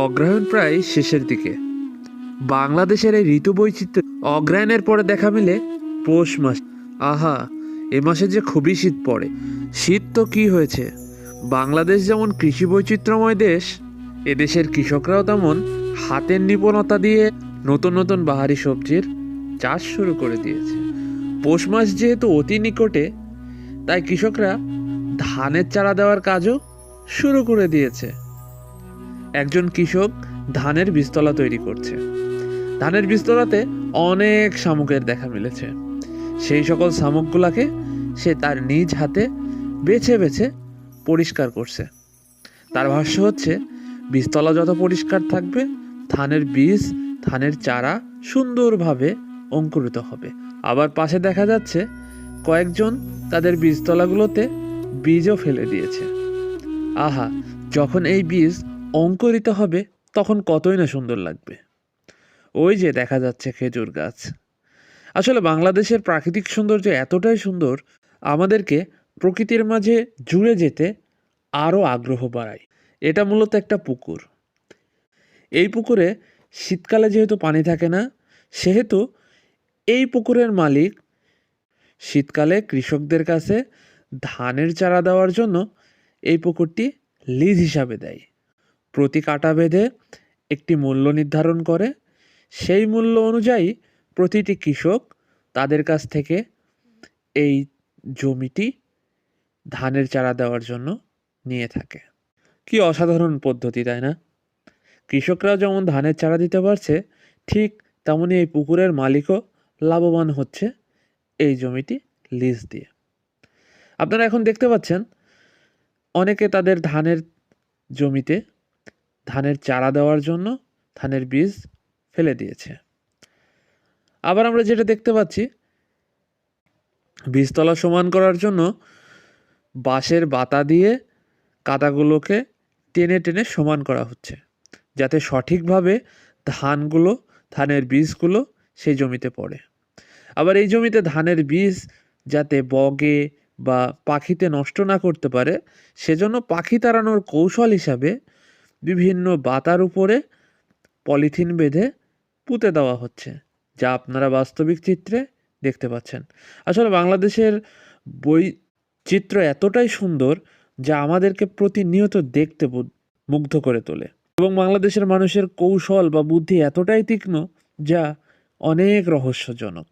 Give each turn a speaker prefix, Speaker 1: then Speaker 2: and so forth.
Speaker 1: অগ্রহায়ণ প্রায় শেষের দিকে। বাংলাদেশের এই ঋতু বৈচিত্র্য অগ্রহায়ণের পরে দেখা মিলে পৌষ মাস। আহা, এ মাসে যে খুবই শীত পড়ে। শীত তো কি হয়েছে, বাংলাদেশ যেমন কৃষি বৈচিত্র্যময় দেশ, এদেশের কৃষকরাও তেমন হাতের নিপুণতা দিয়ে নতুন নতুন বাহারি সবজির চাষ শুরু করে দিয়েছে। পৌষ মাস যেহেতু অতি নিকটে, তাই কৃষকরা ধানের চারা দেওয়ার কাজও শুরু করে দিয়েছে। একজন কৃষক ধানের বীজতলা তৈরি করছে। ধানের বীজতলাতে অনেক শামুকের দেখা মিলেছে। সেই সকল শামুকগুলাকে সে তার নিজ হাতে বেছে বেছে পরিষ্কার করছে। তার ভাষ্য হচ্ছে, বীজতলা যত পরিষ্কার থাকবে, ধানের বীজ, ধানের চারা সুন্দরভাবে অঙ্কুরিত হবে। আবার পাশে দেখা যাচ্ছে কয়েকজন তাদের বীজতলাগুলোতে বীজও ফেলে দিয়েছে। আহা, যখন এই বীজ অঙ্কুরিত হবে তখন কতই না সুন্দর লাগবে। ওই যে দেখা যাচ্ছে খেজুর গাছ। আসলে বাংলাদেশের প্রাকৃতিক সৌন্দর্য এতটাই সুন্দর, আমাদেরকে প্রকৃতির মাঝে জুড়ে যেতে আরও আগ্রহ বাড়ায়। এটা মূলত একটা পুকুর। এই পুকুরে শীতকালে যেহেতু পানি থাকে না, সেহেতু এই পুকুরের মালিক শীতকালে কৃষকদের কাছে ধানের চারা দেওয়ার জন্য এই পুকুরটি লিজ হিসাবে দেয়। প্রতি কাঠা বেঁধে একটি মূল্য নির্ধারণ করে। সেই মূল্য অনুযায়ী প্রতিটি কৃষক তাদের কাছ থেকে এই জমিটি ধানের চারা দেওয়ার জন্য নিয়ে থাকে। কি অসাধারণ পদ্ধতি, তাই না? কৃষকরা যেমন ধানের চারা দিতে পারছে, ঠিক তেমনই এই পুকুরের মালিকও লাভবান হচ্ছে এই জমিটি লিজ দিয়ে। আপনারা এখন দেখতে পাচ্ছেন অনেকে তাদের ধানের জমিতে ধানের চারা দেওয়ার জন্য ধানের বীজ ফেলে দিয়েছে। আবার আমরা যেটা দেখতে পাচ্ছি, বীজতলা সমান করার জন্য বাঁশের বাতা দিয়ে কাদাগুলোকে টেনে টেনে সমান করা হচ্ছে, যাতে সঠিকভাবে ধানের বীজগুলো সেই জমিতে পড়ে। আবার এই জমিতে ধানের বীজ যাতে বগে বা পাখিতে নষ্ট না করতে পারে, সেজন্য পাখি তাড়ানোর কৌশল হিসাবে বিভিন্ন বাতার উপরে পলিথিন বেঁধে পুঁতে দেওয়া হচ্ছে, যা আপনারা বাস্তবিক চিত্রে দেখতে পাচ্ছেন। আসলে বাংলাদেশের বৈচিত্র্য এতটাই সুন্দর, যা আমাদেরকে প্রতিনিয়ত দেখতে মুগ্ধ করে তোলে। এবং বাংলাদেশের মানুষের কৌশল বা বুদ্ধি এতটাই তীক্ষ্ণ, যা অনেক রহস্যজনক।